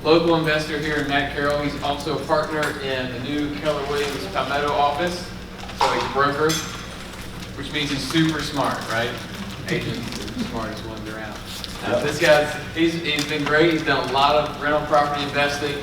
local investor here in Matt Carroll. He's also a partner in the new Keller Williams Palmetto office. So he's a broker, which means he's super smart, right? Agents are the smartest ones around. This guy's, he's been great. He's done a lot of rental property investing.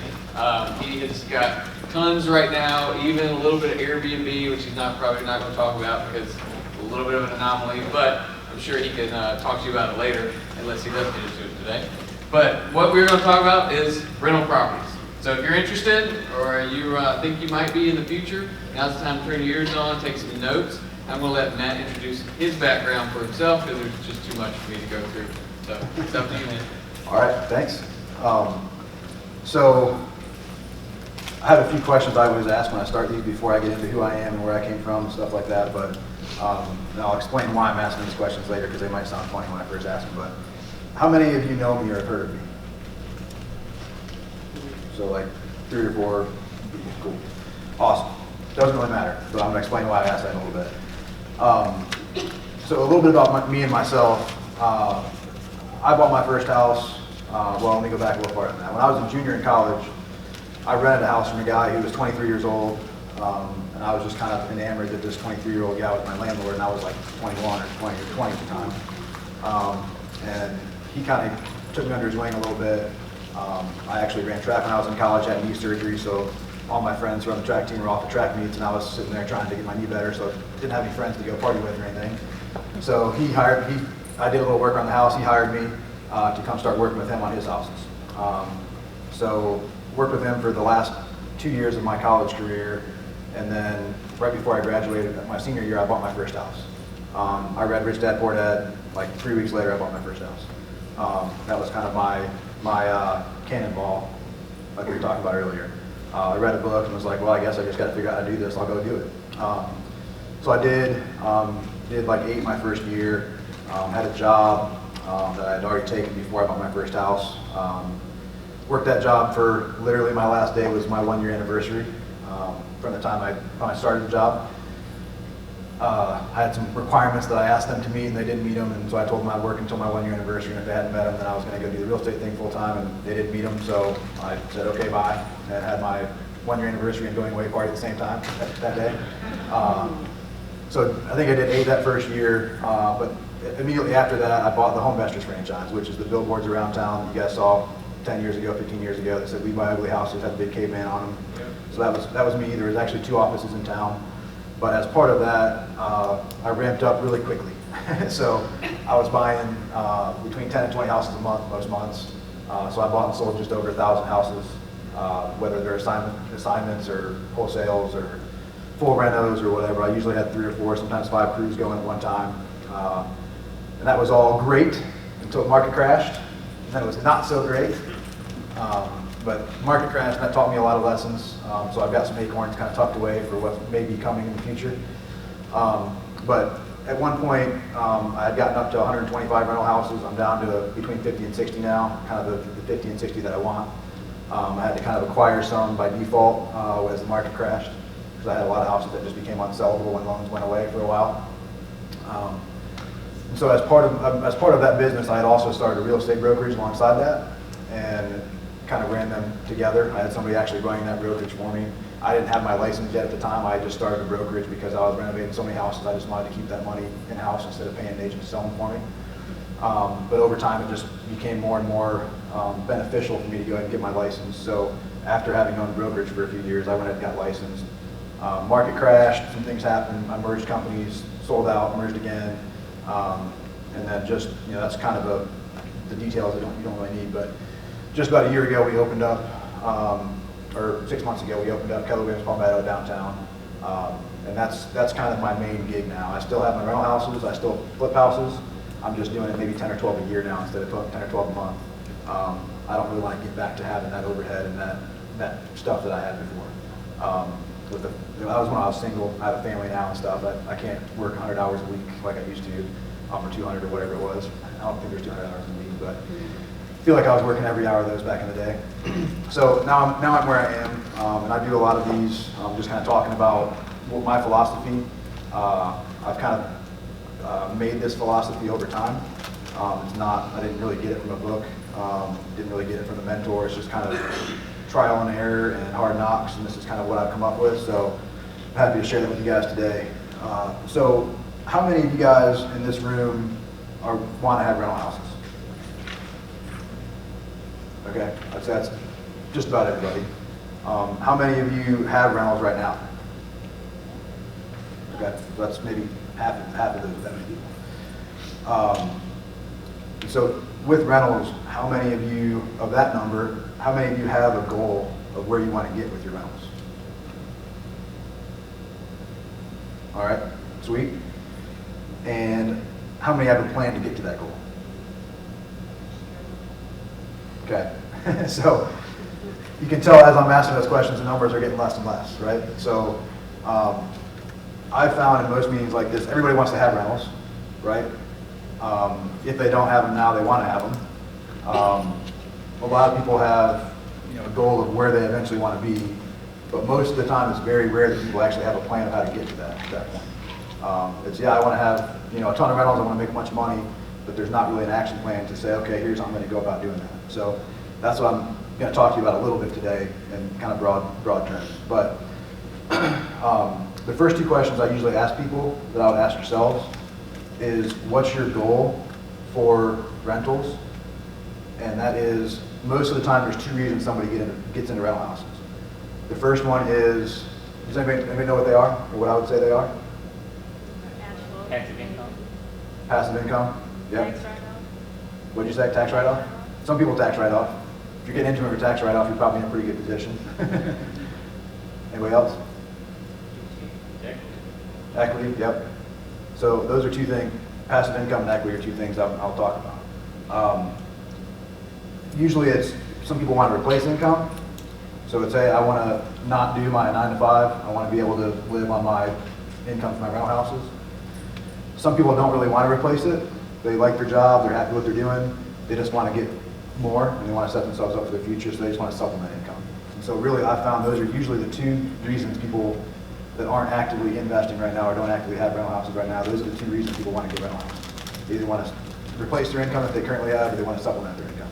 He has got tons right now, even a little bit of Airbnb, which he's probably not going to talk about because it's a little bit of an anomaly, but I'm sure he can talk to you about it later, unless he doesn't get into it today. But what we're going to talk about is rental properties. So if you're interested, or you think you might be in the future, now's the time to turn your ears on, take some notes. I'm going to let Matt introduce his background for himself because there's just too much for me to go through. So it's up to you, man. All right, thanks. So I have a few questions I always ask when I start these before I get into who I am and where I came from and stuff like that. But I'll explain why I'm asking these questions later because they might sound funny when I first ask them. But how many of you know me or have heard of me? So like 3 or 4. Cool. Awesome. Doesn't really matter, but I'm going to explain why I asked that in a little bit. So a little bit about me and myself. I bought my first house, well, let me go back a little farther than that. When I was a junior in college, I rented a house from a guy who was 23 years old, and I was just kind of enamored that this 23-year-old guy was my landlord, and I was like 21 or 20 at the time. And he kind of took me under his wing a little bit. I actually ran track when I was in college, had knee surgery, so all my friends who were on the track team were off at track meets, and I was sitting there trying to get my knee better, so I didn't have any friends to go party with or anything. So I did a little work on the house. He hired me to come start working with him on his houses. So worked with him for the last 2 years of my college career, and then right before I graduated, my senior year, I bought my first house. I read Rich Dad Poor Dad. Like 3 weeks later, I bought my first house. That was kind of my cannonball, like we were talking about earlier. I read a book and was like, well, I guess I just got to figure out how to do this. I'll go do it. So I did like 8 my first year. Had a job that I had already taken before I bought my first house. Worked that job for literally my last day was my 1-year anniversary from the time I started the job. I had some requirements that I asked them to meet and they didn't meet them, and so I told them I'd work until my 1-year anniversary, and if they hadn't met them, then I was going to go do the real estate thing full time, and they didn't meet them, so I said, okay, bye, and had my 1-year anniversary and going away party at the same time that day. So I think I did 8 that first year, but immediately after that, I bought the Home Investors franchise, which is the billboards around town that you guys saw 10 years ago, 15 years ago that said we buy ugly houses, had the big caveman on them. Yep. So that was me. There was actually 2 offices in town. But as part of that, I ramped up really quickly. So I was buying between 10 and 20 houses a month most months. So I bought and sold just over 1,000 houses, whether they're assignments or wholesales or full renos or whatever. I usually had 3 or 4, sometimes 5 crews going at one time. And that was all great until the market crashed. And then it was not so great. But market crashed, and that taught me a lot of lessons. So I've got some acorns kind of tucked away for what may be coming in the future. But at one point, I had gotten up to 125 rental houses. I'm down to between 50 and 60 now, kind of the 50 and 60 that I want. I had to kind of acquire some by default as the market crashed, because I had a lot of houses that just became unsellable when loans went away for a while. So as part of that business, I had also started a real estate brokerage alongside that, and kind of ran them together. I had somebody actually running that brokerage for me. I didn't have my license yet at the time. I just started a brokerage because I was renovating so many houses. I just wanted to keep that money in-house instead of paying an agent to sell them for me. But over time, it just became more and more beneficial for me to go ahead and get my license. So after having owned brokerage for a few years, I went ahead and got licensed. Market crashed, some things happened. I merged companies, sold out, merged again. And then just, that's kind of the details that you don't really need. But just about a year ago, we opened up, or 6 months ago, we opened up Keller Williams Palmetto downtown. And that's kind of my main gig now. I still have my rental houses, I still flip houses. I'm just doing it maybe 10 or 12 a year now instead of 10 or 12 a month. I don't really want to get back to having that overhead and that stuff that I had before. That was when I was single. I have a family now and stuff. I can't work 100 hours a week like I used to, or 200 or whatever it was. I don't think there's 200 hours a week, but I feel like I was working every hour of those back in the day. So now I'm where I am, and I do a lot of these. I'm just kind of talking about my philosophy. I've kind of made this philosophy over time. I didn't really get it from a book. Didn't really get it from the mentor. It's just kind of trial and error and hard knocks, and this is kind of what I've come up with. So I'm happy to share that with you guys today. So how many of you guys in this room want to have rental houses? Okay, that's just about everybody. How many of you have rentals right now? Okay, so that's maybe half of those, that many people. So with rentals, how many of you, of that number, how many of you have a goal of where you want to get with your rentals? All right, sweet. And how many have a plan to get to that goal? Okay, so you can tell as I'm asking those questions, the numbers are getting less and less, right? So I found in most meetings like this, everybody wants to have rentals, right? If they don't have them now, they want to have them. A lot of people have, a goal of where they eventually want to be, but most of the time it's very rare that people actually have a plan of how to get to that point. It's, I want to have, a ton of rentals, I want to make a bunch of money, but there's not really an action plan to say, okay, here's how I'm going to go about doing that. So that's what I'm going to talk to you about a little bit today in kind of broad terms. But the first two questions I usually ask people that I would ask yourselves is, what's your goal for rentals? And that is, most of the time there's two reasons somebody gets into rental houses. The first one is, does anybody know what they are, or what I would say they are? Passive income. Passive income? Yep. Tax write-off. What'd you say, tax write-off? Some people tax write-off. If you're getting into it for tax write-off, you're probably in a pretty good position. Anybody else? Equity, yep. So those are two things, passive income and equity are two things I'll talk about. Usually it's, some people want to replace income. So it's, hey, I want to not do my 9 to 5. I want to be able to live on my income from my rental houses. Some people don't really want to replace it. They like their job, they're happy with what they're doing. They just want to get more and they want to set themselves up for their future, so they just want to supplement income. And so really I found those are usually the two reasons people that aren't actively investing right now or don't actively have rental houses right now, those are the two reasons people want to get rental houses. They either want to replace their income that they currently have, or they want to supplement their income.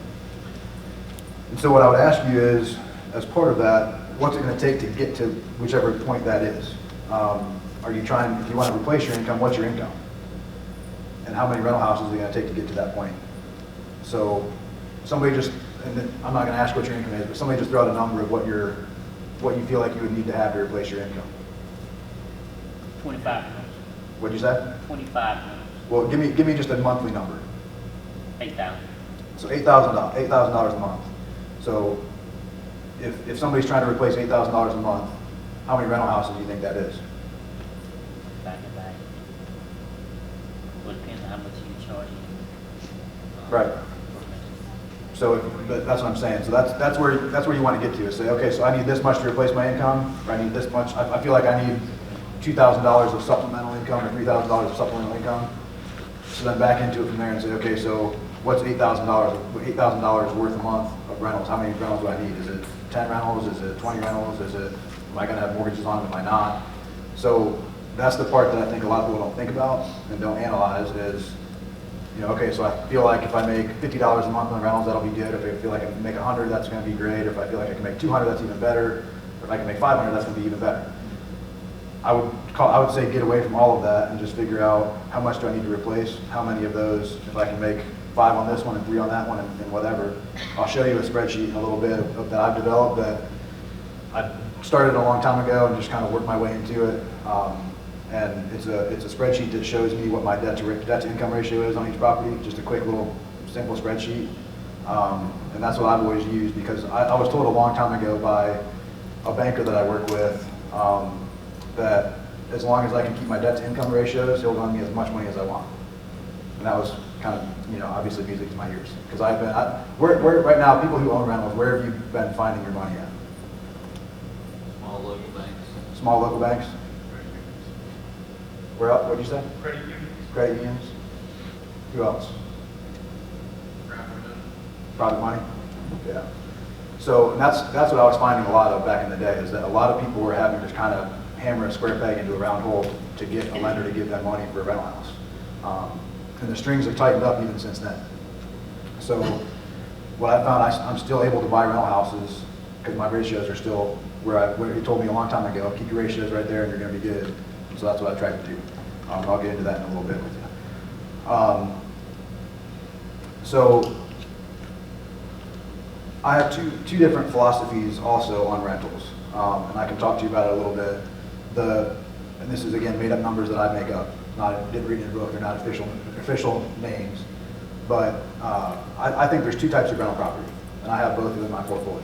And so what I would ask you is, as part of that, what's it going to take to get to whichever point that is? Are you trying, if you want to replace your income, what's your income? And how many rental houses are you going to take to get to that point? So somebody just, and then I'm not going to ask what your income is, but somebody just throw out a number of what you feel like you would need to have to replace your income. 25 minutes. What'd you say? 25 minutes. Well, give me just a monthly number. 8,000. So $8,000 a month. So if somebody's trying to replace $8,000 a month, how many rental houses do you think that is? Back to back. Well, it depends on how much you charge. Right. So but that's what I'm saying. So that's where you want to get to is say, okay, so I need this much to replace my income, or I need this much. I feel like I need $2,000 of supplemental income or $3,000 of supplemental income. So then back into it from there and say, okay, so what's $8,000 worth a month of rentals? How many rentals do I need? Is it 10 rentals? Is it 20 rentals? Am I going to have mortgages on them? Am I not? So that's the part that I think a lot of people don't think about and don't analyze is, okay, so I feel like if I make $50 a month on rentals, that'll be good. If I feel like I can make 100, that's going to be great. If I feel like I can make 200, that's even better. Or if I can make 500, that's going to be even better. I would say get away from all of that and just figure out how much do I need to replace, how many of those, if I can make 5 on this one and 3 on that one and whatever. I'll show you a spreadsheet in a little bit that I've developed that I started a long time ago and just kind of worked my way into it. And it's a spreadsheet that shows me what my debt to income ratio is on each property, just a quick little simple spreadsheet. And that's what I've always used because I was told a long time ago by a banker that I work with that as long as I can keep my debt to income ratios, he'll loan me as much money as I want. And that was kind of, obviously music to my ears. Because where right now, people who own rentals, where have you been finding your money at? Small local banks. Small local banks? Where else? What'd you say? Credit unions. Credit unions? Who else? Private money? Yeah. So and that's what I was finding a lot of back in the day is that a lot of people were having to kind of hammer a square peg into a round hole to get a lender to give them money for a rental house. And the strings have tightened up even since then. So what I found, I'm still able to buy rental houses because my ratios are still where he told me a long time ago, keep your ratios right there and you're gonna be good. So that's what I tried to do. I'll get into that in a little bit with you. So I have two different philosophies also on rentals, and I can talk to you about it a little bit. And this is again made up numbers that I make up. Didn't read in a book. They're not official names. But I think there's two types of rental property, and I have both of them in my portfolio.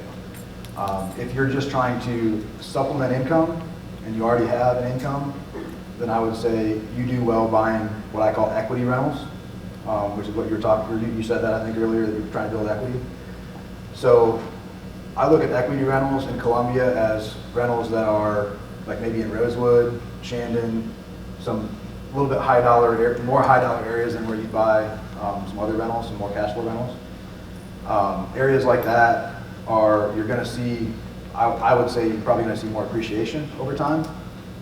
If you're just trying to supplement income and you already have an income, then I would say you do well buying what I call equity rentals, which is what you were talking. You said that I think earlier that you're trying to build equity. So I look at equity rentals in Columbia as rentals that are like maybe in Rosewood, Shandon, some little bit more high dollar areas than where you buy some other rentals, some more cash flow rentals. Areas like that you're going to see, I would say you're probably going to see more appreciation over time,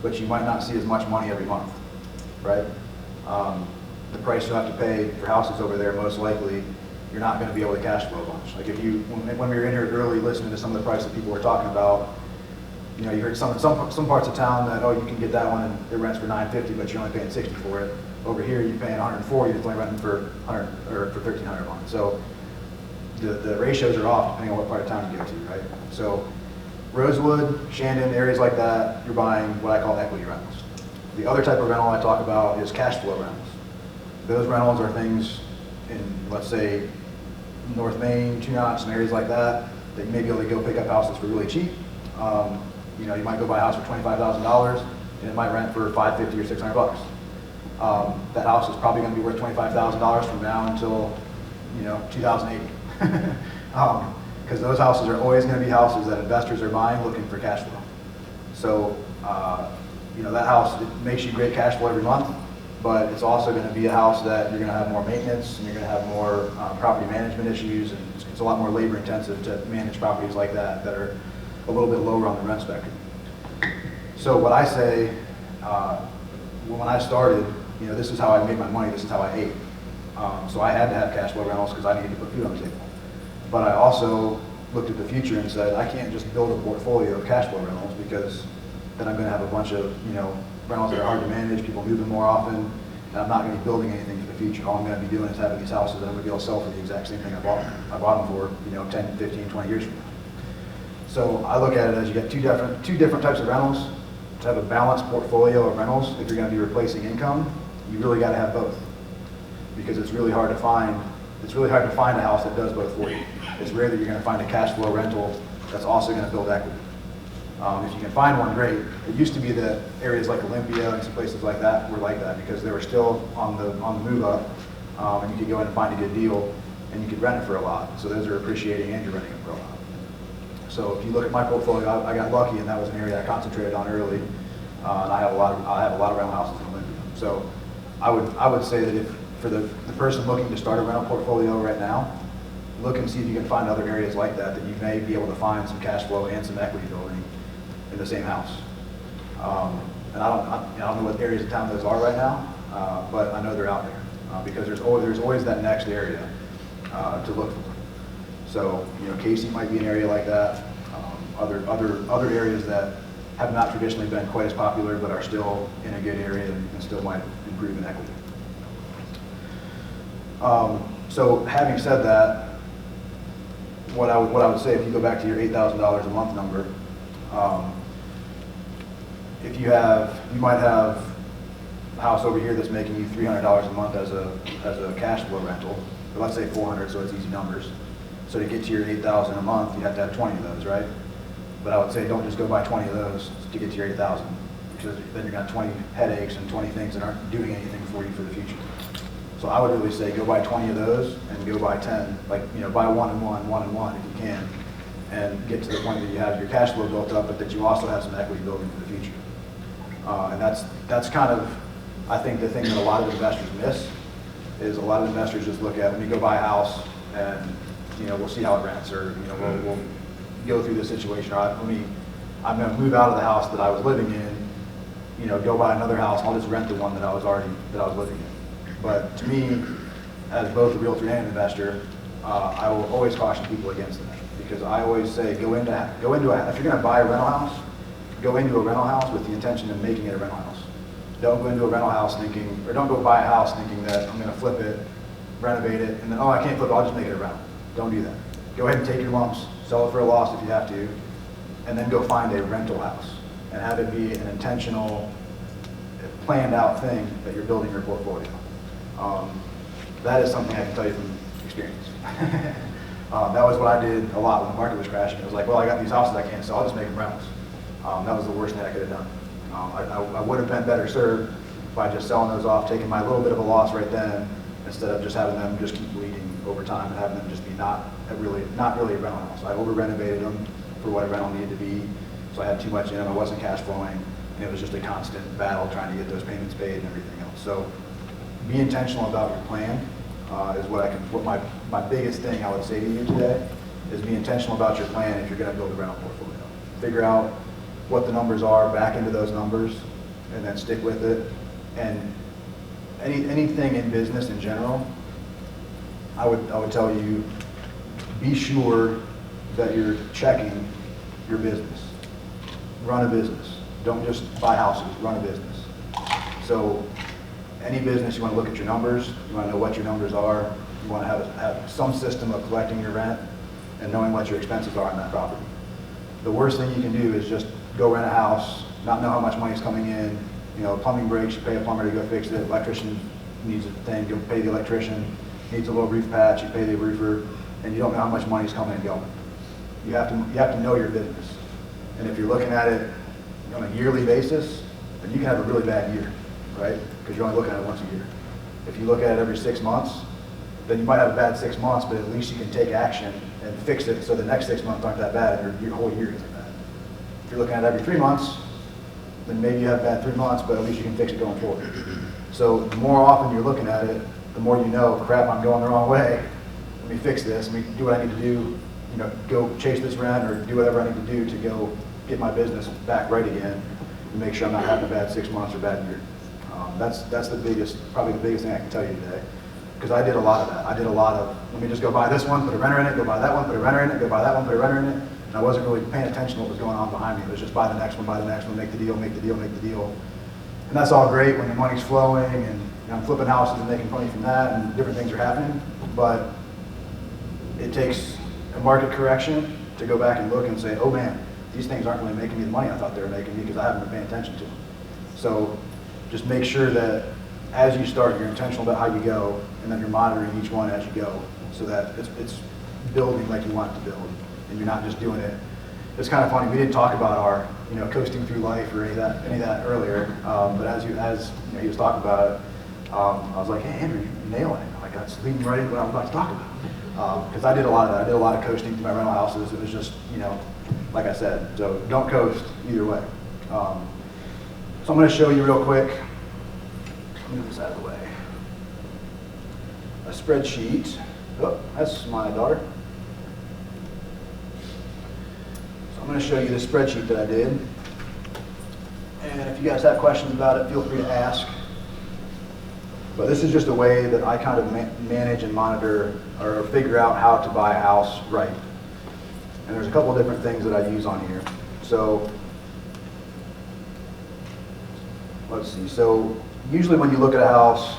but you might not see as much money every month, right? The price you have to pay for houses over there, most likely, you're not going to be able to cash flow a bunch. Like when we were in here early listening to some of the prices that people were talking about, you heard some parts of town that, oh, you can get that one and it rents for $950, but you're only paying $60 for it. Over here, you're paying $140, it's only renting for $100 or for $1,300 a month. So the ratios are off depending on what part of town you go to, right? So Rosewood, Shandon, areas like that, you're buying what I call equity rentals. The other type of rental I talk about is cash flow rentals. Those rentals are things in, let's say, North Main, Two Knots, and areas like that you may be able to go pick up houses for really cheap. You might go buy a house for $25,000 and it might rent for $550 or $600. That house is probably going to be worth $25,000 from now until 2080. Because those houses are always going to be houses that investors are buying looking for cash flow. So that house, it makes you great cash flow every month, but it's also going to be a house that you're going to have more maintenance and you're going to have more property management issues, and it's a lot more labor intensive to manage properties like that are a little bit lower on the rent spectrum. So what I say, when I started, this is how I made my money, this is how I ate. So I had to have cash flow rentals because I needed to put food on the table. But I also looked at the future and said, I can't just build a portfolio of cash flow rentals because then I'm going to have a bunch of, rentals that are hard to manage, people moving more often, and I'm not going to be building anything for the future. All I'm going to be doing is having these houses that I'm going to be able to sell for the exact same thing I bought them for, 10, 15, 20 years from now. So I look at it as you get two different types of rentals. To have a balanced portfolio of rentals, if you're going to be replacing income, you really got to have both, because it's really hard to find a house that does both for you. It's rare that you're going to find a cash flow rental that's also going to build equity. If you can find one, great. It used to be that areas like Olympia and some places like that were like that because they were still on the move up, and you could go in and find a good deal, and you could rent it for a lot. So those are appreciating and you're renting it for a lot. So if you look at my portfolio, I got lucky, and that was an area I concentrated on early, and I have a lot of rental houses in Olympia. So I would say that if for the person looking to start a rental portfolio right now, look and see if you can find other areas like that you may be able to find some cash flow and some equity building in the same house. And I don't know what areas of town those are right now, but I know they're out there because there's always that next area to look for. So Casey might be an area like that. Other areas that have not traditionally been quite as popular but are still in a good area and still might improve in equity. So having said that, what I would say, if you go back to your $8,000 a month number, you might have a house over here that's making you $300 a month as a cash flow rental, but let's say $400, so it's easy numbers. So to get to your $8,000 a month, you have to have 20 of those, right? But I would say don't just go buy 20 of those to get to your 8,000, because then you're going to have 20 headaches and 20 things that aren't doing anything for you for the future. So I would really say go buy 20 of those and go buy 10, buy one and one if you can, and get to the point that you have your cash flow built up, but that you also have some equity building for the future. And that's kind of, I think, the thing that a lot of investors miss is a lot of investors just look at, let me go buy a house and we'll see how it rents, or we'll go through this situation, or I'm going to move out of the house that I was living in, go buy another house, I'll just rent the one that I was living in. But to me, as both a realtor and an investor, I will always caution people against that, because I always say if you're going to buy a rental house, go into a rental house with the intention of making it a rental house. Don't go into a rental house thinking, or don't go buy a house thinking that I'm going to flip it, renovate it, and then, oh, I can't flip it, I'll just make it a rental. Don't do that. Go ahead and take your lumps, sell it for a loss if you have to, and then go find a rental house and have it be an intentional, planned out thing that you're building your portfolio. That is something I can tell you from experience. That was what I did a lot when the market was crashing. It was like, well, I got these houses I can't sell, I'll just make them rentals. That was the worst thing I could have done. I would have been better served by just selling those off, taking my little bit of a loss right then, instead of just having them just keep bleeding over time and having them just be not really a rental house. I over renovated them for what a rental needed to be, so I had too much in them, I wasn't cash flowing, and it was just a constant battle trying to get those payments paid and everything else. So be intentional about your plan is what my biggest thing I would say to you today is be intentional about your plan if you're going to build a rental portfolio. Figure out what the numbers are, back into those numbers, and then stick with it. And anything in business in general, I would tell you, be sure that you're checking your business. Run a business. Don't just buy houses, run a business. So any business, you want to look at your numbers, you want to know what your numbers are, you want to have some system of collecting your rent and knowing what your expenses are on that property. The worst thing you can do is just go rent a house, not know how much money is coming in, plumbing breaks, you pay a plumber to go fix it, electrician needs a thing, you pay the electrician, needs a little roof patch, you pay the roofer, and you don't know how much money is coming and going. You have to know your business. And if you're looking at it on a yearly basis, then you can have a really bad year, right? Because you're only looking at it once a year. If you look at it every 6 months, then you might have a bad 6 months, but at least you can take action and fix it so the next 6 months aren't that bad and your whole year isn't bad. If you're looking at it every 3 months, then maybe you have a bad 3 months, but at least you can fix it going forward. So the more often you're looking at it, the more you know, crap, I'm going the wrong way. Let me fix this, let me do what I need to do, go chase this rent or do whatever I need to do to go get my business back right again and make sure I'm not having a bad 6 months or bad year. That's probably the biggest thing I can tell you today. Because I did a lot of that. I did a lot of, let me just go buy this one, put a renter in it, go buy that one, put a renter in it, go buy that one, put a renter in it. And I wasn't really paying attention to what was going on behind me. It was just buy the next one, make the deal, make the deal, make the deal. And that's all great when the money's flowing and I'm flipping houses and making money from that and different things are happening. But it takes a market correction to go back and look and say, oh man, these things aren't really making me the money I thought they were making me because I haven't been paying attention to them. So just make sure that as you start, you're intentional about how you go, and that you're monitoring each one as you go, so that it's building like you want it to build, and you're not just doing it. It's kind of funny. We didn't talk about our, coasting through life or any of that earlier. But as he was talking about it, I was like, hey, Andrew, you're nailing it. Like that's leading right into what I was about to talk about. Because I did a lot of that. I did a lot of coasting through my rental houses. It was just, like I said. So don't coast either way. So I'm going to show you real quick. Move this out of the way. A spreadsheet. Oh, that's my daughter. So I'm going to show you the spreadsheet that I did. And if you guys have questions about it, feel free to ask. But this is just a way that I kind of manage and monitor or figure out how to buy a house right. And there's a couple of different things that I use on here. So let's see. So usually when you look at a house,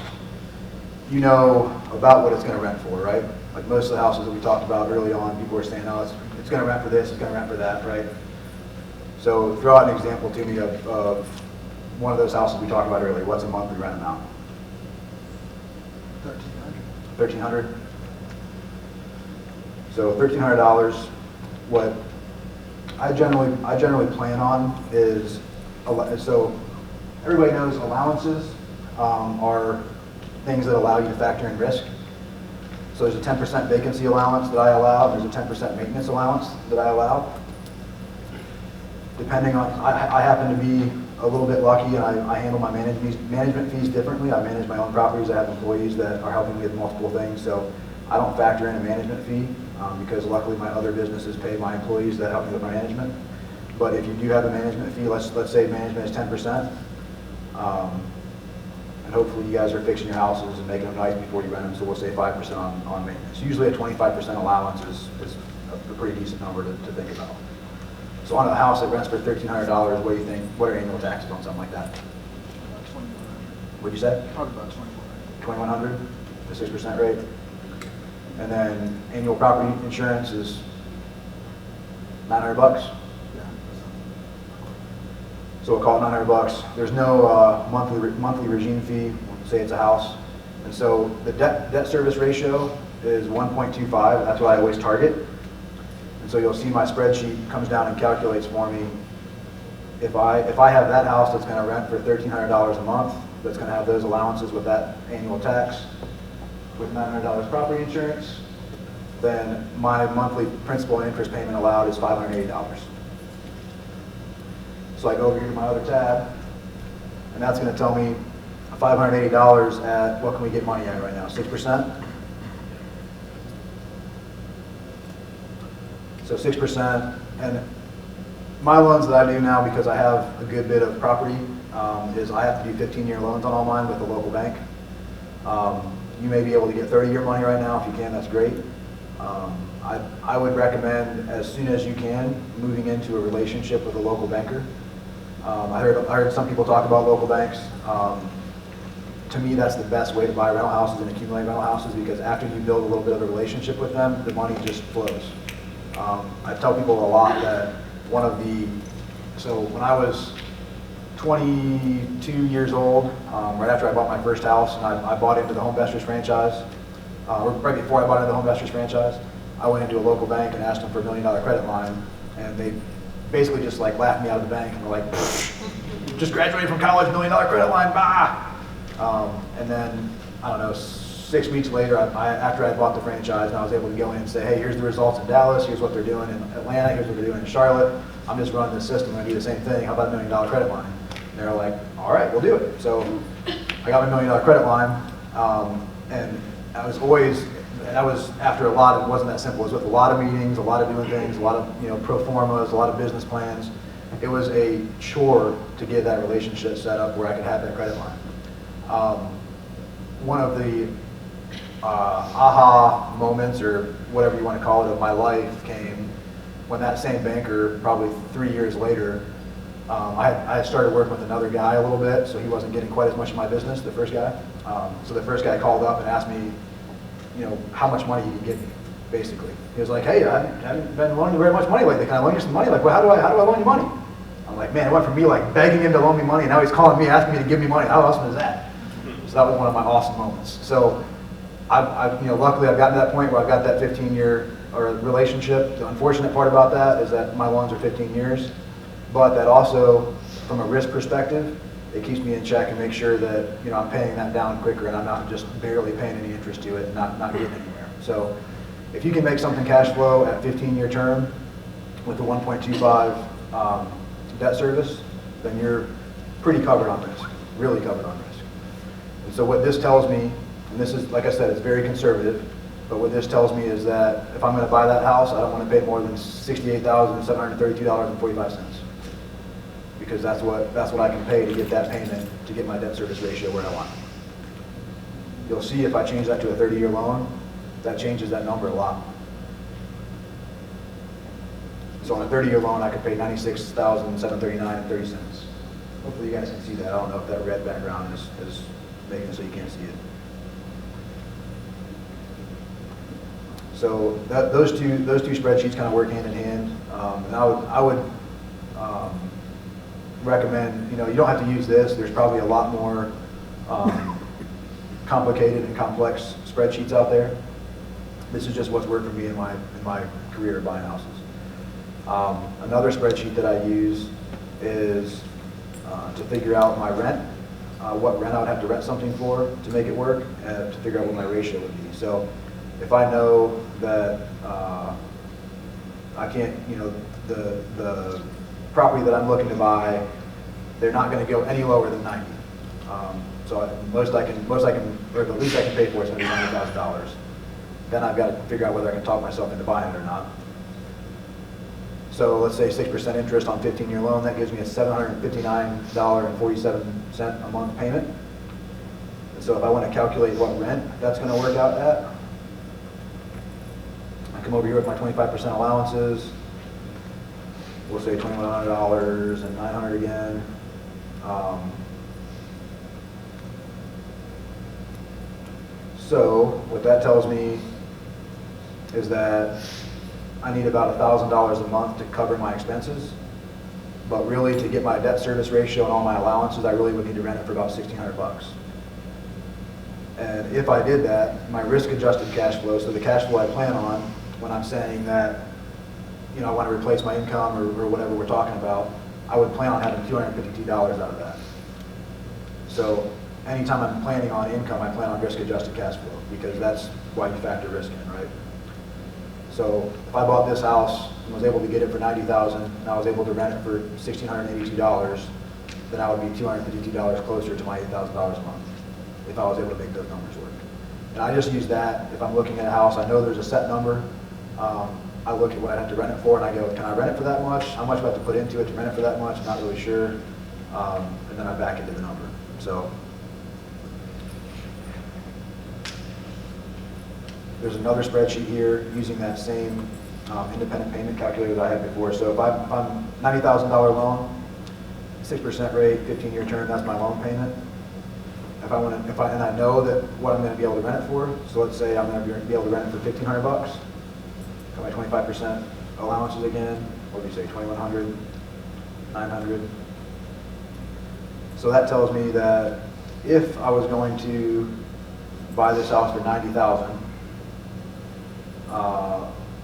you know about what it's going to rent for, right? Like most of the houses that we talked about early on, people were saying, oh, it's going to rent for this, it's going to rent for that, right? So throw out an example to me of one of those houses we talked about earlier. What's a monthly rent amount? $1,300. So $1,300. What I generally plan on is, so everybody knows allowances are things that allow you to factor in risk. So there's a 10% vacancy allowance that I allow, and there's a 10% maintenance allowance that I allow. Depending on, I happen to be a little bit lucky, and I handle my management fees differently. I manage my own properties. I have employees that are helping me with multiple things, so I don't factor in a management fee because luckily my other businesses pay my employees that help me with my management. But if you do have a management fee, let's say management is 10%. And hopefully you guys are fixing your houses and making them nice before you rent them, so we'll say 5% on maintenance. Usually a 25% allowance is a pretty decent number to think about. So on a house that rents for $1,300, what do you think, what are annual taxes on something like that? About 2,100. What'd you say? Probably about 2,100. 2,100, the 6% rate. And then annual property insurance is $900. Yeah. So we'll call it $900. There's no monthly regime fee, say it's a house. And so the debt service ratio is 1.25. That's what I always target. And so you'll see my spreadsheet comes down and calculates for me. If I have that house that's going to rent for $1,300 a month, that's going to have those allowances with that annual tax, with $900 property insurance, then my monthly principal and interest payment allowed is $580. So I go over here to my other tab, and that's going to tell me $580 at, what can we get money at right now, 6%? So 6%, and my loans that I do now, because I have a good bit of property, is I have to do 15-year loans on all mine with the local bank. You may be able to get 30-year money right now. If you can, that's great. I would recommend, as soon as you can, moving into a relationship with a local banker. I heard some people talk about local banks. To me, that's the best way to buy rental houses and accumulate rental houses, because after you build a little bit of a relationship with them, the money just flows. I tell people a lot that so when I was 22 years old, right after I bought my first house, and I bought into the Home Investors franchise, or right before I bought into the Home Investors franchise, I went into a local bank and asked them for $1 million credit line, and they basically just like laughed me out of the bank and were like, just graduated from college, $1 million credit line, bah! And then, I don't know, 6 weeks later, after I bought the franchise, and I was able to go in and say, hey, here's the results in Dallas, here's what they're doing in Atlanta, here's what they're doing in Charlotte, I'm just running this system, I do the same thing, how about $1 million credit line? And they're like, all right, we'll do it. So I got my $1 million credit line, and I was after a lot, it wasn't that simple, it was with a lot of meetings, a lot of doing things, a lot of pro formas, a lot of business plans. It was a chore to get that relationship set up where I could have that credit line. One of the aha moments, or whatever you want to call it, of my life came when that same banker, probably 3 years later, I started working with another guy a little bit, so he wasn't getting quite as much of my business, the first guy. So the first guy called up and asked me, how much money he could give me, basically. He was like, hey, I haven't been loaning you very much money lately. Can I loan you some money? Like, well, how do I loan you money? I'm like, man, it went from me like begging him to loan me money, and now he's calling me, asking me to give me money. How awesome is that? So that was one of my awesome moments. So luckily I've gotten to that point where I've got that 15-year relationship. The unfortunate part about that is that my loans are 15 years, but that also, from a risk perspective, it keeps me in check and makes sure that I'm paying that down quicker, and I'm not just barely paying any interest to it and not getting anywhere. So if you can make something cash flow at 15-year term with the 1.25 debt service, then you're pretty covered on risk, really covered on risk. And so what this tells me, and this is, like I said, it's very conservative, but what this tells me is that if I'm going to buy that house, I don't want to pay more than $68,732.45, because that's what I can pay to get that payment, to get my debt service ratio where I want it. You'll see if I change that to a 30-year loan, that changes that number a lot. So on a 30-year loan, I could pay $96,739.30. Hopefully you guys can see that. I don't know if that red background is making it so you can't see it. So those two spreadsheets kind of work hand in hand. And I would recommend, you don't have to use this. There's probably a lot more complicated and complex spreadsheets out there. This is just what's worked for me in my career of buying houses. Another spreadsheet that I use is to figure out my rent, what rent I would have to rent something for to make it work, and to figure out what my ratio would be. So if I know that I can't, the property that I'm looking to buy, they're not going to go any lower than 90. So the least I can pay for is going to be $90,000. Then I've got to figure out whether I can talk myself into buying it or not. So let's say 6% interest on 15-year loan, that gives me a $759.47 a month payment. so if I want to calculate what rent that's going to work out at, I come over here with my 25% allowances. We'll say $2,100 and $900 again. So what that tells me is that I need about $1,000 a month to cover my expenses. But really, to get my debt service ratio and all my allowances, I really would need to rent it for about $1,600. And if I did that, my risk-adjusted cash flow, so the cash flow I plan on when I'm saying that, you know, I want to replace my income or whatever we're talking about, I would plan on having $252 out of that. So anytime I'm planning on income, I plan on risk-adjusted cash flow, because that's why you factor risk in, right? So if I bought this house and was able to get it for $90,000 and I was able to rent it for $1,682, then I would be $252 closer to my $8,000 a month if I was able to make those numbers work. And I just use that if I'm looking at a house. I know there's a set number. I look at what I'd have to rent it for, and I go, can I rent it for that much? How much do I have to put into it to rent it for that much? I'm not really sure. And then I back into the number. So there's another spreadsheet here using that same independent payment calculator that I had before. So if I'm $90,000 loan, 6% rate, 15-year term, that's my loan payment. And I know that what I'm going to be able to rent it for. So let's say I'm going to be able to rent it for $1,500. Got my 25% allowances again. What do you say, $2,100, $900. So that tells me that if I was going to buy this house for $90,000,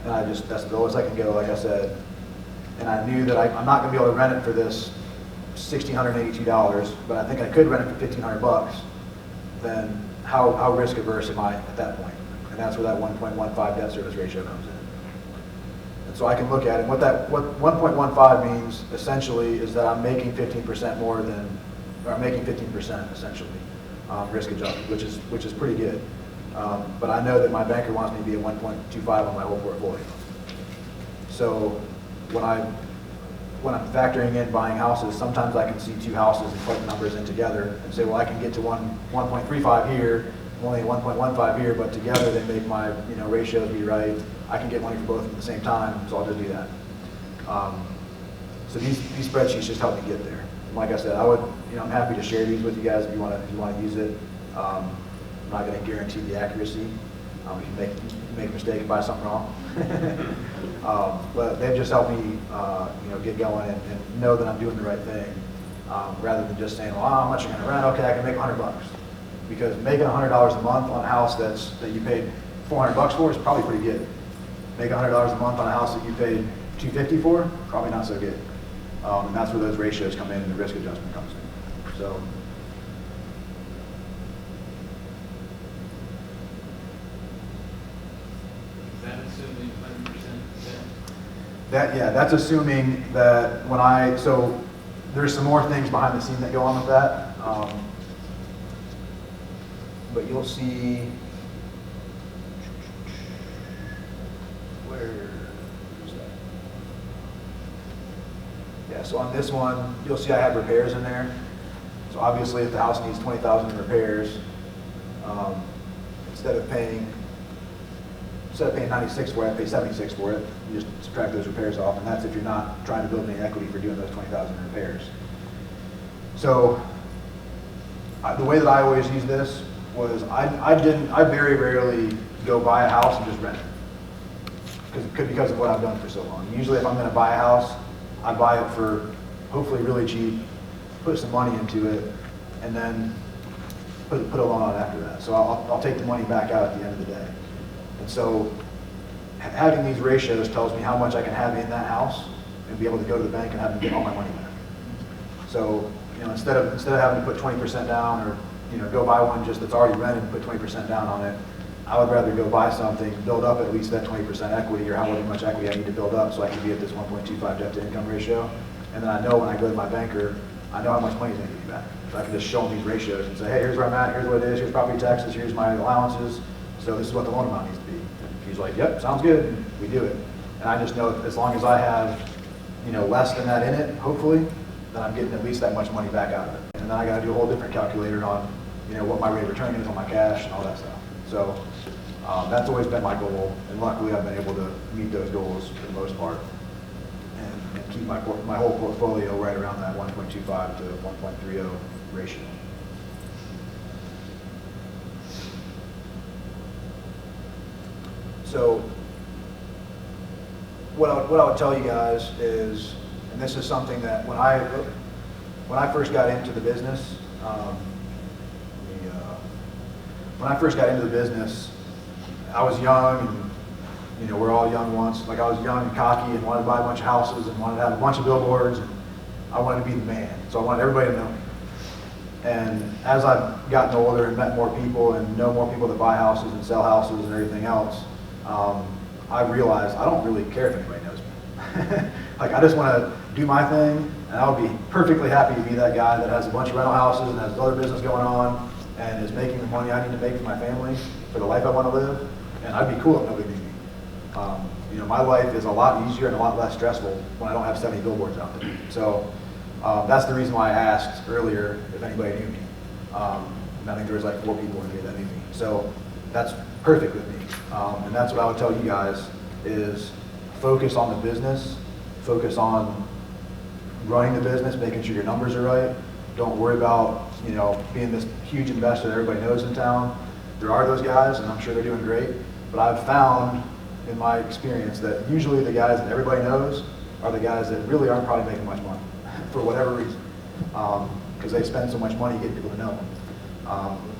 and that's the lowest I can go, like I said, and I knew that I'm not going to be able to rent it for this $1,682, but I think I could rent it for $1,500, then how risk averse am I at that point? And that's where that 1.15 debt service ratio comes in. And so I can look at it. What 1.15 means essentially is that I'm making 15% more than, or I'm making 15% essentially, risk adjusted, which is pretty good. But I know that my banker wants me to be at 1.25 on my whole portfolio. So when I'm factoring in buying houses, sometimes I can see two houses and put numbers in together and say, well, I can get to 1.35 here, only 1.15 here, but together they make my ratios be right. I can get money for both at the same time, so I'll just do that. So these spreadsheets just help me get there. And like I said, I'm happy to share these with you guys if you want to use it. I'm not going to guarantee the accuracy. You can make a mistake and buy something wrong. But they've just helped me, get going and know that I'm doing the right thing, rather than just saying, well, how much are you going to rent? Okay, I can make $100. Because making $100 a month on a house that you paid $400 for is probably pretty good. Making $100 a month on a house that you paid $250 for, probably not so good. And that's where those ratios come in and the risk adjustment comes in. So. Assuming 100%. That's assuming that so there's some more things behind the scene that go on with that. But you'll see, where's that? Yeah, so on this one, you'll see I have repairs in there. So obviously if the house needs $20,000 in repairs, instead of paying 96 for it, I pay 76 for it. You just subtract those repairs off, and that's if you're not trying to build any equity for doing those 20,000 in repairs. So the way that I always use this was I very rarely go buy a house and just rent it because of what I've done for so long. Usually if I'm going to buy a house, I buy it for hopefully really cheap, put some money into it, and then put a loan on it after that. So I'll take the money back out at the end of the day. And so having these ratios tells me how much I can have in that house and be able to go to the bank and have them get all my money back. So instead of having to put 20% down or go buy one just that's already rented and put 20% down on it, I would rather go buy something, build up at least that 20% equity or however much equity I need to build up so I can be at this 1.25 debt to income ratio. And then I know when I go to my banker, I know how much money is going to give me back. So I can just show them these ratios and say, hey, here's where I'm at, here's what it is, here's property taxes, here's my allowances, so this is what the loan amount needs to be. He's like, yep, sounds good, and we do it. And I just know that as long as I have, less than that in it, hopefully, then I'm getting at least that much money back out of it. And then I got to do a whole different calculator on, what my rate of return is on my cash and all that stuff. So that's always been my goal, and luckily I've been able to meet those goals for the most part, and keep my whole portfolio right around that 1.25 to 1.30 ratio. So what I would tell you guys is, and this is something that when I first got into the business, I was young, and we're all young once. Like I was young and cocky and wanted to buy a bunch of houses and wanted to have a bunch of billboards, and I wanted to be the man. So I wanted everybody to know me. And as I've gotten older and met more people and know more people that buy houses and sell houses and everything else, I realized I don't really care if anybody knows me. Like I just want to do my thing, and I would be perfectly happy to be that guy that has a bunch of rental houses and has other business going on and is making the money I need to make for my family, for the life I want to live, and I'd be cool if nobody knew me. My life is a lot easier and a lot less stressful when I don't have 70 billboards out there. So that's the reason why I asked earlier if anybody knew me. And I think there was like 4 people in here that knew me. So that's perfect with me. And that's what I would tell you guys is focus on the business, focus on running the business, making sure your numbers are right. Don't worry about, being this huge investor that everybody knows in town. There are those guys, and I'm sure they're doing great. But I've found in my experience that usually the guys that everybody knows are the guys that really aren't probably making much money for whatever reason, because they spend so much money getting people to know them.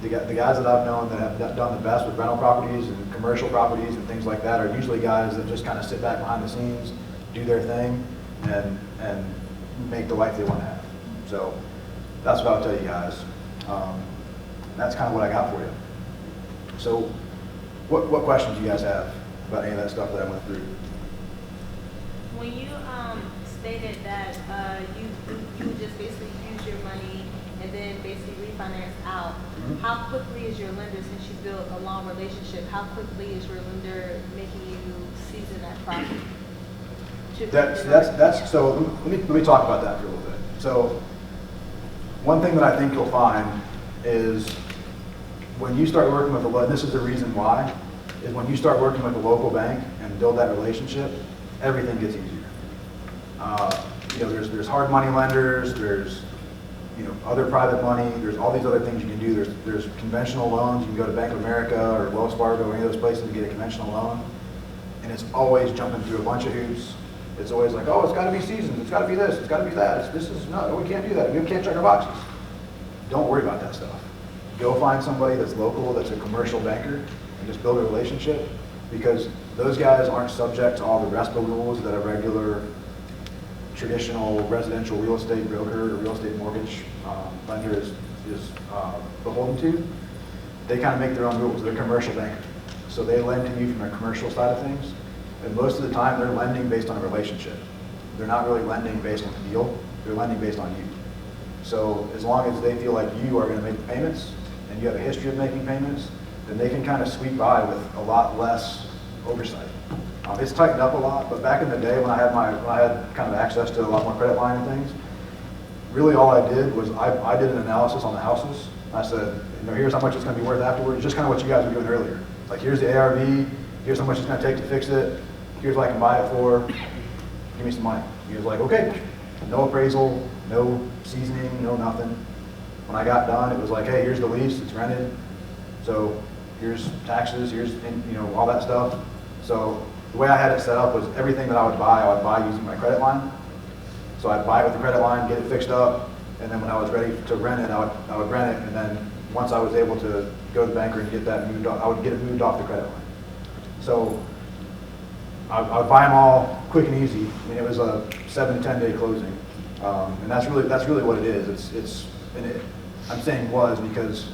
The guys that I've known that have done the best with rental properties and commercial properties and things like that are usually guys that just kind of sit back behind the scenes, do their thing, and make the life they want to have. So that's what I'll tell you guys. That's kind of what I got for you. So what questions do you guys have about any of that stuff that I went through? When you stated that you would just basically use your money and then basically refinance out, how quickly is your lender, since you built a long relationship, how quickly is your lender making you season that property? So let me talk about that for a little bit. So one thing that I think you'll find is when you start working with this is the reason why, is when you start working with a local bank and build that relationship, everything gets easier. There's hard money lenders, there's other private money, there's all these other things you can do. There's conventional loans. You can go to Bank of America or Wells Fargo or any of those places to get a conventional loan, and it's always jumping through a bunch of hoops. It's always like, oh, it's got to be seasoned, it's got to be this, it's got to be that. No, we can't do that. We can't check our boxes. Don't worry about that stuff. Go find somebody that's local, that's a commercial banker, and just build a relationship, because those guys aren't subject to all the RESPA rules that a regular traditional residential real estate broker or real estate mortgage lender is beholden to. They kind of make their own rules. They're a commercial banker. So they lend to you from a commercial side of things. And most of the time they're lending based on a relationship. They're not really lending based on the deal. They're lending based on you. So as long as they feel like you are going to make the payments and you have a history of making payments, then they can kind of sweep by with a lot less oversight. It's tightened up a lot, but back in the day when I had kind of access to a lot more credit line and things, really all I did was I did an analysis on the houses. I said, here's how much it's going to be worth afterwards, just kind of what you guys were doing earlier. Like, here's the ARV, here's how much it's going to take to fix it, here's what I can buy it for, give me some money. He was like, okay, no appraisal, no seasoning, no nothing. When I got done, it was like, hey, here's the lease, it's rented, so here's taxes, here's all that stuff. So the way I had it set up was everything that I would buy using my credit line. So I'd buy it with the credit line, get it fixed up, and then when I was ready to rent it, I would rent it, and then once I was able to go to the banker and get that moved off, I would get it moved off the credit line. So I would buy them all quick and easy. I mean, it was a 7 to 10 day closing, and that's really what it is. I'm saying was because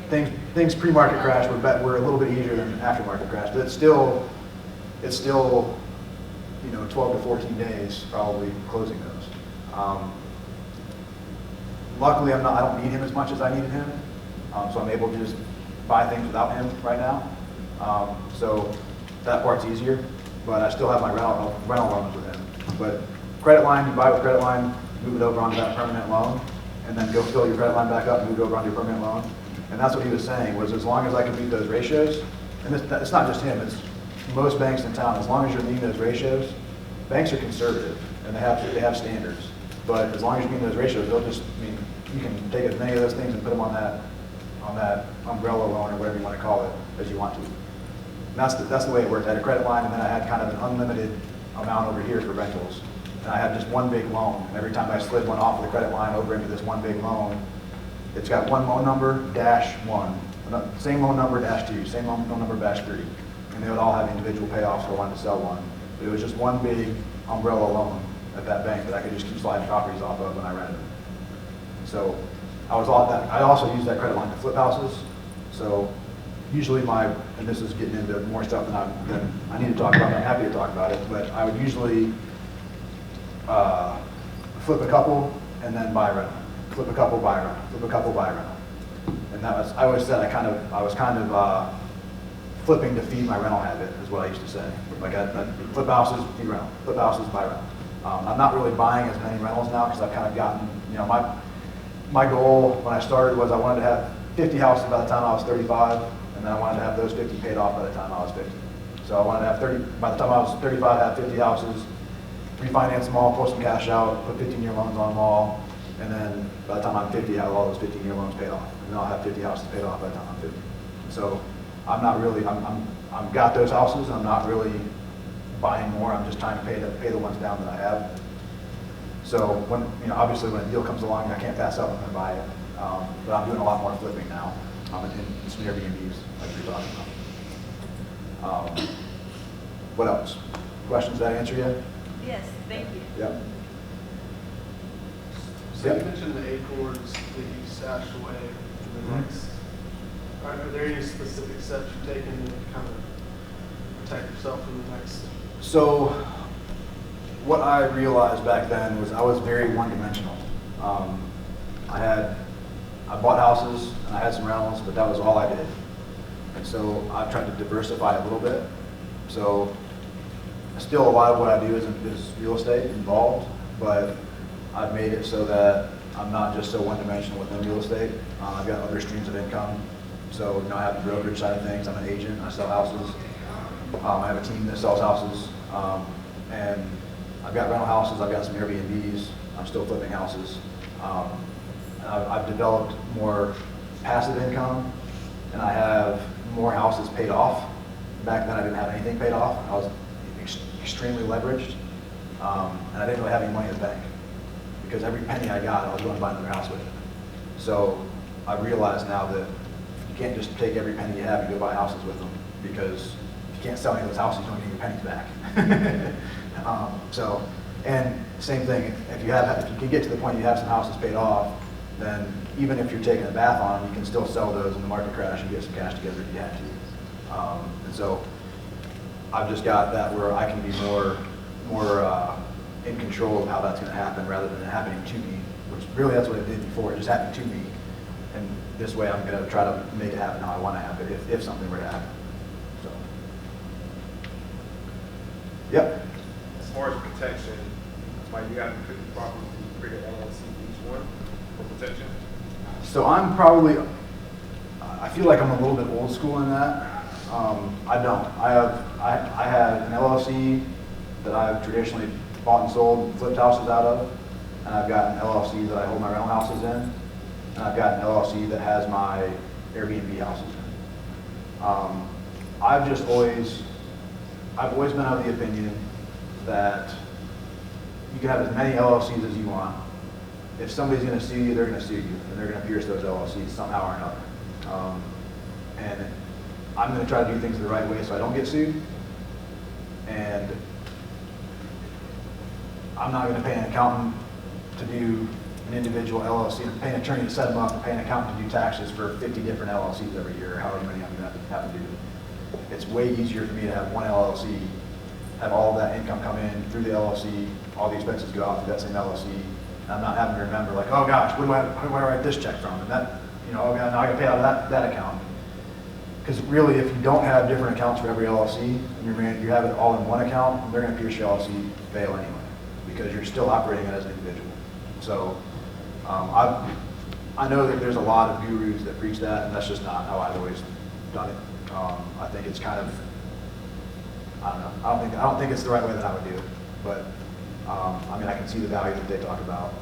things pre-market crash were a little bit easier than after-market crash, but it's still 12 to 14 days probably closing those. Luckily, I don't need him as much as I needed him, so I'm able to just buy things without him right now. So that part's easier, but I still have my rental loans with him. But credit line, you buy with credit line, move it over onto that permanent loan, and then go fill your credit line back up and move it over onto your permanent loan. And that's what he was saying, was as long as I can meet those ratios, and it's not just him, it's most banks in town, as long as you're meeting those ratios, banks are conservative, and they have standards. But as long as you're meeting those ratios, they'll just, I mean, you can take as many of those things and put them on that umbrella loan or whatever you want to call it, as you want to. And that's the way it worked. I had a credit line, and then I had kind of an unlimited amount over here for rentals. And I had just one big loan. And every time I slid one off of the credit line over into this one big loan, it's got one loan number, -1. Same loan number, -2. Same loan number, -3. And they would all have individual payoffs, so I wanted to sell one. But it was just one big umbrella loan at that bank that I could just keep sliding properties off of when I rented them. So I also used that credit line to flip houses. So usually and this is getting into more stuff than I need to talk about, I'm happy to talk about it, but I would usually flip a couple and then buy a rental. Flip a couple, buy a rental. Flip a couple, buy a rental. And I always said I was kind of flipping to feed my rental habit, is what I used to say. Like I'd flip houses, feed rental. Flip houses, buy rental. I'm not really buying as many rentals now because I've kind of gotten, my goal when I started was I wanted to have 50 houses by the time I was 35, and then I wanted to have those 50 paid off by the time I was 50. So I wanted to have by the time I was 35, have 50 houses, refinance them all, pull some cash out, put 15-year loans on them all, and then by the time I'm 50, have all those 15-year loans paid off. And then I'll have 50 houses paid off by the time I'm 50. So I'm not really, I've got those houses, and I'm not really buying more. I'm just trying to pay the ones down that I have. So when, obviously when a deal comes along, I can't pass up, I'm going to buy it. But I'm doing a lot more flipping now. I'm in some Airbnbs, like you're talking about. What else? Questions? Did that answer you? Yes, thank you. Yep. So you mentioned the acorns that you stashed away in the next. Are there any specific steps you've taken to kind of protect yourself from the next? So what I realized back then was I was very one-dimensional. I bought houses and I had some rentals, but that was all I did. And so I tried to diversify a little bit. So still a lot of what I do is real estate involved, but I've made it so that I'm not just so one-dimensional within real estate. I've got other streams of income. So I have the brokerage side of things. I'm an agent. I sell houses. I have a team that sells houses. And I've got rental houses. I've got some Airbnbs. I'm still flipping houses. I've developed more passive income, and I have more houses paid off. Back then I didn't have anything paid off. I was extremely leveraged, and I didn't really have any money in the bank because every penny I got, I was going to buy another house with it. So I realize now that you can't just take every penny you have and go buy houses with them, because if you can't sell any of those houses, you don't get your pennies back. And same thing, if you can get to the point you have some houses paid off, then even if you're taking a bath on them, you can still sell those in the market crash and get some cash together if you had to. And so I've just got that where I can be more in control of how that's going to happen rather than it happening to me, which really that's what it did before. It just happened to me. And this way I'm going to try to make it happen how I want to have it if something were to happen. So, yep. As far as protection, that's why you got to pick the property, create an LLC for each one for protection. So I feel like I'm a little bit old school in that. I don't. I have an LLC that I've traditionally bought and sold and flipped houses out of, and I've got an LLC that I hold my rental houses in, and I've got an LLC that has my Airbnb houses in. I've always been of the opinion that you can have as many LLCs as you want. If somebody's going to sue you, they're going to sue you, and they're going to pierce those LLCs somehow or another. And I'm going to try to do things the right way so I don't get sued. And I'm not going to pay an accountant to do an individual LLC, and pay an attorney to set them up, and pay an accountant to do taxes for 50 different LLCs every year, or however many I'm going to have to do. It's way easier for me to have one LLC, have all of that income come in through the LLC, all the expenses go out through that same LLC, and I'm not having to remember like, oh gosh, who do I write this check from? And that, oh God, now I got to pay out of that account. Because really, if you don't have different accounts for every LLC, and you have it all in one account, they're going to pierce your LLC fail anyway, because you're still operating it as an individual. So I know that there's a lot of gurus that preach that, and that's just not how I've always done it. I think it's kind of, I don't know, I don't think it's the right way that I would do it, but, I mean, I can see the value that they talk about.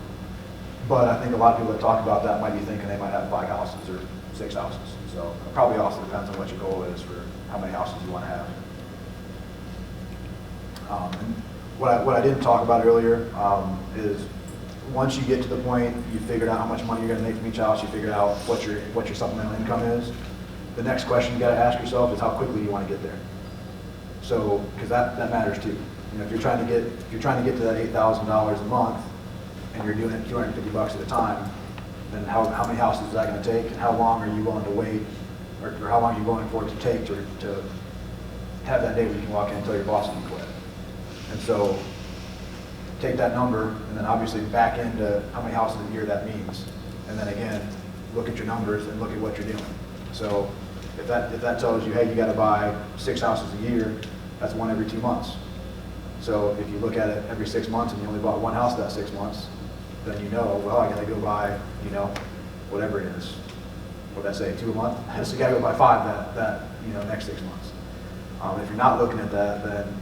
But I think a lot of people that talk about that might be thinking they might have 5 houses or 6 houses. So it probably also depends on what your goal is for how many houses you want to have. And what I didn't talk about earlier is once you get to the point, you figured out how much money you're going to make from each house, you figured out what your supplemental income is, the next question you got to ask yourself is how quickly you want to get there. So, because that matters too. You know, if you're trying to get to that $8,000 a month, and you're doing it $250 at a time, then how many houses is that going to take, and how long are you willing to wait, or how long are you willing for it to take to have that day where you can walk in and tell your boss you quit? And so, take that number, and then obviously back into how many houses a year that means, and then again, look at your numbers and look at what you're doing. So, if that tells you, hey, you got to buy 6 houses a year, that's 1 every 2 months. So if you look at it every 6 months and you only bought 1 house that 6 months, then you know, well, I got to go buy, you know, whatever it is. What did I say, 2 a month? So you got to go buy 5 that you know, next 6 months. If you're not looking at that, then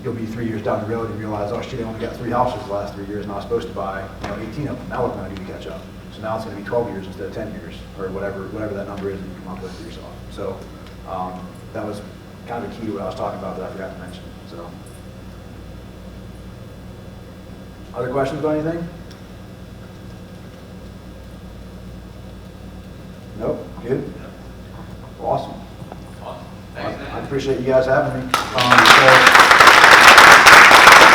you'll be 3 years down the road and realize, oh shit, I only got 3 houses the last 3 years, and I was supposed to buy, you know, 18 of them. Now what am I going to do to catch up? So now it's going to be 12 years instead of 10 years, or whatever that number is that you come up with for yourself. So that was kind of a key to what I was talking about that I forgot to mention. So, other questions about anything? Nope. Good. Awesome. Awesome. Thanks, I man. appreciate you guys having me.